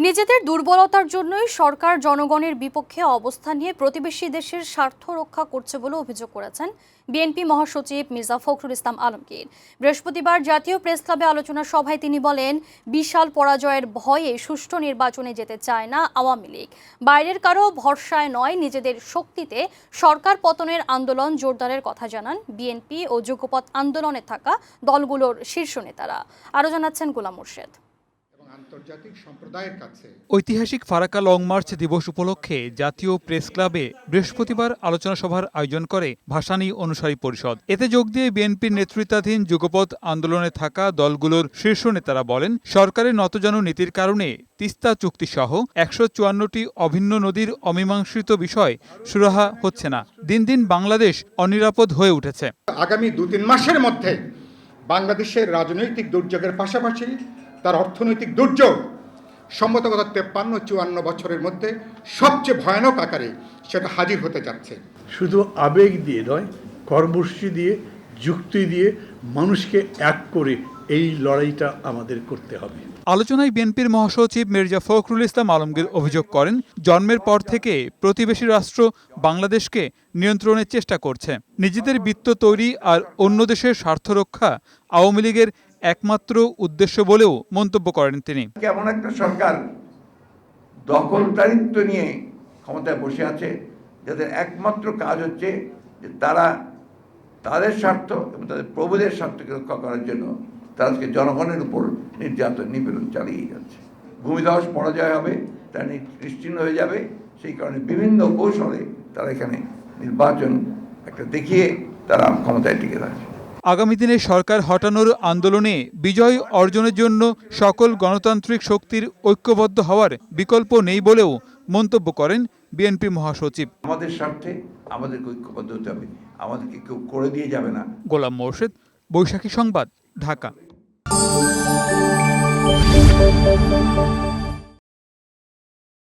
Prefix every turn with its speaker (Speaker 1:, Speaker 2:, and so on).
Speaker 1: নিজেদের দুর্বলতার জন্যই সরকার জনগণের বিপক্ষে অবস্থান নিয়ে প্রতিবেশী দেশের স্বার্থ রক্ষা করছে বলে অভিযোগ করেছেন বিএনপি মহাসচিব মির্জা ফখরুল ইসলাম আলমগীর। বৃহস্পতিবার জাতীয় প্রেস ক্লাবে আলোচনা সভায় তিনি বলেন, বিশাল পরাজয়ের ভয়ে সুষ্ঠু নির্বাচনে যেতে চায় না আওয়ামী লীগ। বাইরের কারো ভরসায় নয়, নিজেদের শক্তিতে সরকার পতনের আন্দোলন জোরদারের কথা জানান বিএনপি ও যুগপৎ আন্দোলনে থাকা দলগুলোর শীর্ষ নেতারা। আরও জানাচ্ছেন গোলাম মোর্শেদ।
Speaker 2: আন্তর্জাতিক সম্প্রদায়ের কাছে
Speaker 3: ঐতিহাসিক ফারাক্কা লং মার্চ দিবস উপলক্ষে জাতীয় প্রেস ক্লাবে বৃহস্পতিবার আলোচনা সভার আয়োজন করে ভাসানী অনুসারী পরিষদ। এতে যোগ দিয়ে বিএনপির নেতৃত্বাধীন যুগপৎ আন্দোলনে থাকা দলগুলোর শীর্ষ নেতারা বলেন, সরকারের নতজানু নীতির কারণে তিস্তা চুক্তি সহ ১৫৪টি অভিন্ন নদীর অমীমাংসিত বিষয় সুরাহা হচ্ছে না। দিন দিন বাংলাদেশ অনিরাপদ হয়ে উঠেছে।
Speaker 2: আগামী ২-৩ মাসের মধ্যে বাংলাদেশের রাজনৈতিক দুর্যোগের পাশাপাশি তার অর্থনৈতিক দুর্যোগ সম্ভবত গত ৫৩-৫৪ বছরের মধ্যে সবচেয়ে ভয়ানক আকারে সেটা হাজির হতে যাচ্ছে।
Speaker 4: শুধু আবেগ দিয়ে নয়, কর্মসূচি দিয়ে, যুক্তি দিয়ে মানুষকে এক করে এই লড়াইটা আমাদের করতে হবে।
Speaker 3: আলোচনায় বিএনপির মহাসচিব মির্জা ফখরুল ইসলাম আলমগীর অভিযোগ করেন, জন্মের পর থেকে প্রতিবেশী রাষ্ট্র বাংলাদেশকে নিয়ন্ত্রণের চেষ্টা করছে। নিজেদের বৃত্ত তৈরি আর অন্য দেশের স্বার্থ রক্ষা আওয়ামী লীগের একমাত্র উদ্দেশ্য বলেও মন্তব্য করেন তিনি।
Speaker 5: কেমন একটা সরকার দখলদারিত্ব নিয়ে ক্ষমতায় বসে আছে, যাদের একমাত্র কাজ হচ্ছে যে তারা তাদের স্বার্থ এবং তাদের প্রভুদের স্বার্থকে রক্ষা করার জন্য তারা আজকে জনগণের উপর নির্যাতন নিপীড়ন চালিয়ে যাচ্ছে। ভূমিধস পরাজয় হবে, তারা নিশ্চিহ্ন হয়ে যাবে। সেই কারণে বিভিন্ন কৌশলে তারা এখানে নির্বাচন একটা দেখিয়ে তারা ক্ষমতায় টিকে থাকছে।
Speaker 3: আগামী দিনে সরকার হটানোর আন্দোলনে বিজয় অর্জনের জন্য সকল গণতান্ত্রিক শক্তির ঐক্যবদ্ধ হওয়ার বিকল্প নেই বলেও মন্তব্য করেন বিএনপি মহাসচিব।
Speaker 5: আমাদের স্বার্থে আমাদেরকে ঐক্যবদ্ধ হতে হবে, আমাদেরকে কেউ করে দিয়ে যাবে না।
Speaker 3: গোলাম মোর্শেদ, বৈশাখী সংবাদ, ঢাকা।